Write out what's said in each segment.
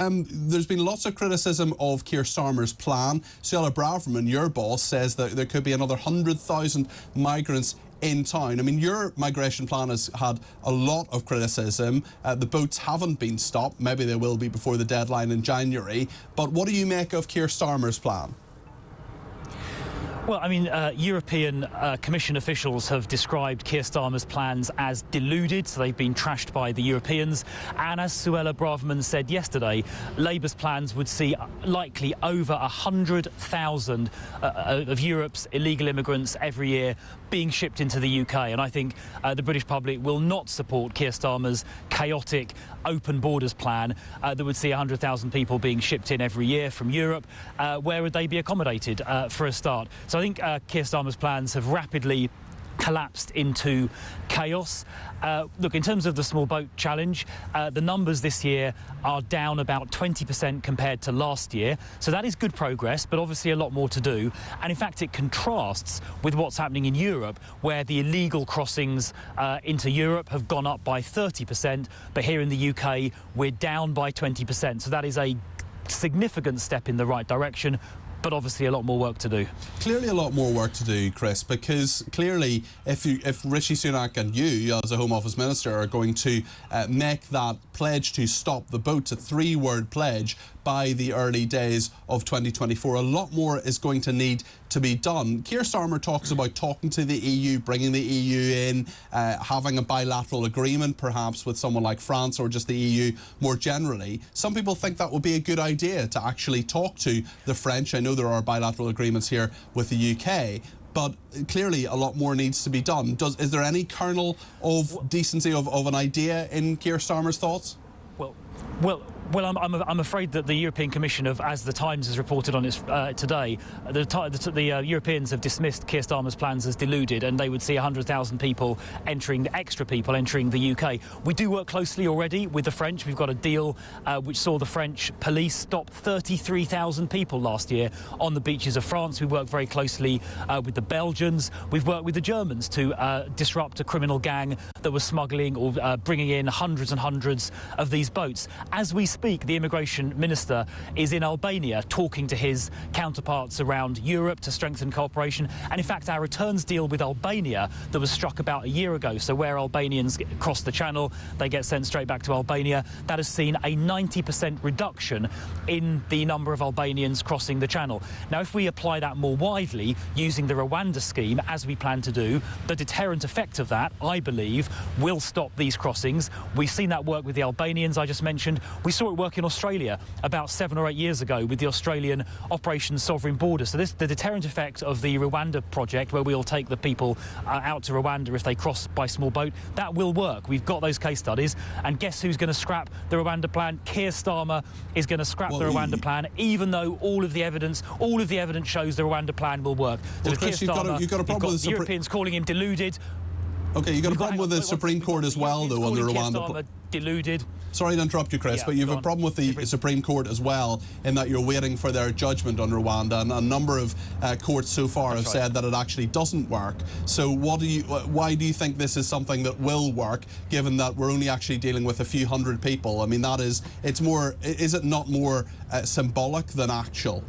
There's been lots of criticism of Keir Starmer's plan. Suella Braverman, your boss, says that there could be another 100,000 migrants in town. I mean, your migration plan has had a lot of criticism. The boats haven't been stopped. Maybe they will be before the deadline in January. But what do you make of Keir Starmer's plan? Well, I mean, European Commission officials have described Keir Starmer's plans as deluded, so they've been trashed by the Europeans. And as Suella Braverman said yesterday, Labour's plans would see likely over 100,000 of Europe's illegal immigrants every year being shipped into the UK. And I think the British public will not support Keir Starmer's chaotic open borders plan that would see 100,000 people being shipped in every year from Europe. Where would they be accommodated for a start? So I think Keir Starmer's plans have rapidly collapsed into chaos. Look, in terms of the small boat challenge, the numbers this year are down about 20% compared to last year. So that is good progress, but obviously a lot more to do. And in fact, it contrasts with what's happening in Europe, where the illegal crossings into Europe have gone up by 30%. But here in the UK, we're down by 20%. So that is a significant step in the right direction, but obviously a lot more work to do. Clearly a lot more work to do, Chris, because clearly if Rishi Sunak and you, as a Home Office Minister, are going to make that pledge to stop the boats, a three-word pledge, by the early days of 2024, a lot more is going to need to be done. Keir Starmer talks about talking to the EU, bringing the EU in, having a bilateral agreement perhaps with someone like France or just the EU more generally. Some people think that would be a good idea to actually talk to the French. I know there are bilateral agreements here with the UK, but clearly a lot more needs to be done. Is there any kernel of decency of an idea in Keir Starmer's thoughts? Well, I'm afraid that the European Commission, as the Times has reported on it today, the Europeans have dismissed Keir Starmer's plans as deluded, and they would see 100,000 extra people entering the UK. We do work closely already with the French. We've got a deal which saw the French police stop 33,000 people last year on the beaches of France. We work very closely with the Belgians. We've worked with the Germans to disrupt a criminal gang that was smuggling or bringing in hundreds and hundreds of these boats. As we speak, the immigration minister is in Albania talking to his counterparts around Europe to strengthen cooperation. And in fact, our returns deal with Albania that was struck about a year ago, so where Albanians cross the channel, they get sent straight back to Albania, that has seen a 90% reduction in the number of Albanians crossing the channel. Now, if we apply that more widely using the Rwanda scheme, as we plan to do, the deterrent effect of that, I believe, will stop these crossings. We've seen that work with the Albanians I just mentioned. We saw it work in Australia about 7 or 8 years ago with the Australian Operation Sovereign Border. So the deterrent effect of the Rwanda project, where we'll take the people out to Rwanda if they cross by small boat, that will work. We've got those case studies. And guess who's going to scrap the Rwanda plan? Keir Starmer is going to scrap the Rwanda plan, even though all of the evidence shows the Rwanda plan will work. So Chris, you've got a problem with the Europeans calling him deluded. Okay, you've got a problem with the Supreme Court as well, though, on the Rwanda. Deluded. Sorry to interrupt you, Chris, but you have a problem with the Supreme Court as well, in that you're waiting for their judgment on Rwanda, and a number of courts so far have said that it actually doesn't work. So why do you think this is something that will work, given that we're only actually dealing with a few hundred people? I mean, is it not more symbolic than actual?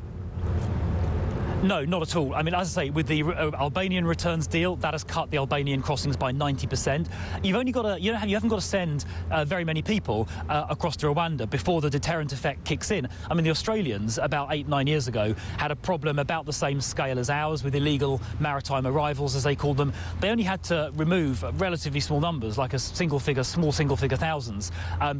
No, not at all. I mean, as I say, with the Albanian returns deal, that has cut the Albanian crossings by 90%. You haven't got to send very many people across to Rwanda before the deterrent effect kicks in. I mean, the Australians, about 8-9 years ago, had a problem about the same scale as ours with illegal maritime arrivals, as they called them. They only had to remove relatively small numbers, like small single-figure thousands,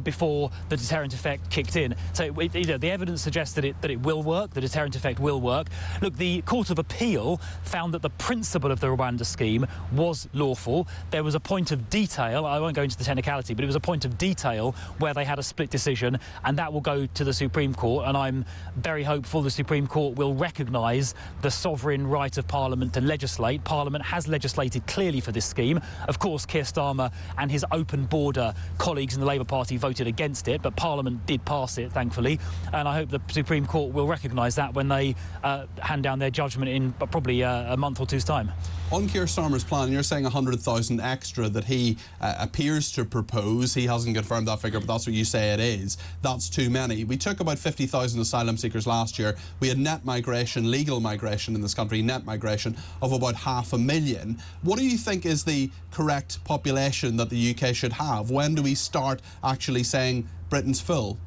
before the deterrent effect kicked in. So the evidence suggests that it will work. The deterrent effect will work. Look, the Court of Appeal found that the principle of the Rwanda scheme was lawful. There was a point of detail, I won't go into the technicality, but it was a point of detail where they had a split decision, and that will go to the Supreme Court, and I'm very hopeful the Supreme Court will recognise the sovereign right of Parliament to legislate. Parliament has legislated clearly for this scheme. Of course, Keir Starmer and his open border colleagues in the Labour Party voted against it, but Parliament did pass it, thankfully, and I hope the Supreme Court will recognise that when they hand down their judgment in probably a month or two's time. On Keir Starmer's plan, you're saying 100,000 extra that he appears to propose. He hasn't confirmed that figure, but that's what you say it is. That's too many. We took about 50,000 asylum seekers last year. We had net migration, legal migration in this country, net migration of about 500,000. What do you think is the correct population that the UK should have? When do we start actually saying Britain's full?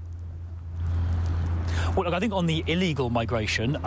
Well, look, I think on the illegal migration,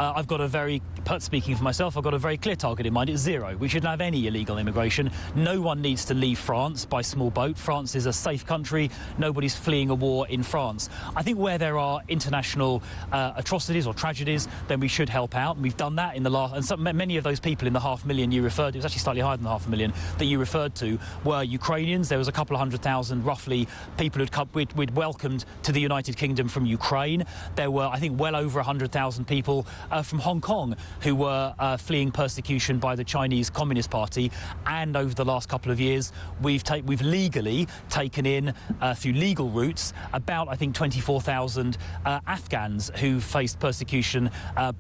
speaking for myself, I've got a very clear target in mind. It's zero. We shouldn't have any illegal immigration. No one needs to leave France by small boat. France is a safe country. Nobody's fleeing a war in France. I think where there are international atrocities or tragedies, then we should help out. And we've done that in the last... And many of those people in the 500,000 you referred to, it was actually slightly higher than the 500,000 that you referred to, were Ukrainians. There was a couple of 100,000, roughly, people we'd welcomed to the United Kingdom from Ukraine. There were, I think, well over 100,000 people from Hong Kong who were fleeing persecution by the Chinese Communist Party. And over the last couple of years, we've legally taken in, through legal routes, about, I think, 24,000 Afghans who faced persecution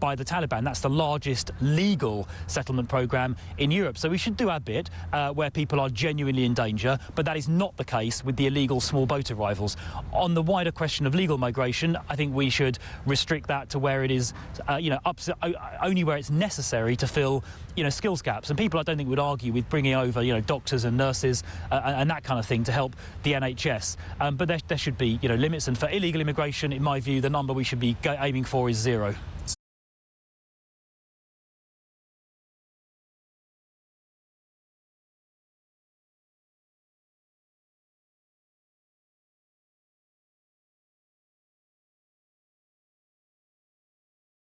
by the Taliban. That's the largest legal settlement program in Europe. So we should do our bit where people are genuinely in danger, but that is not the case with the illegal small boat arrivals. On the wider question of legal migration, I think we should restrict that to where it is, only where it's necessary to fill, skills gaps. And people, I don't think, would argue with bringing over, doctors and nurses and that kind of thing to help the NHS. But there should be, limits. And for illegal immigration, in my view, the number we should be aiming for is zero.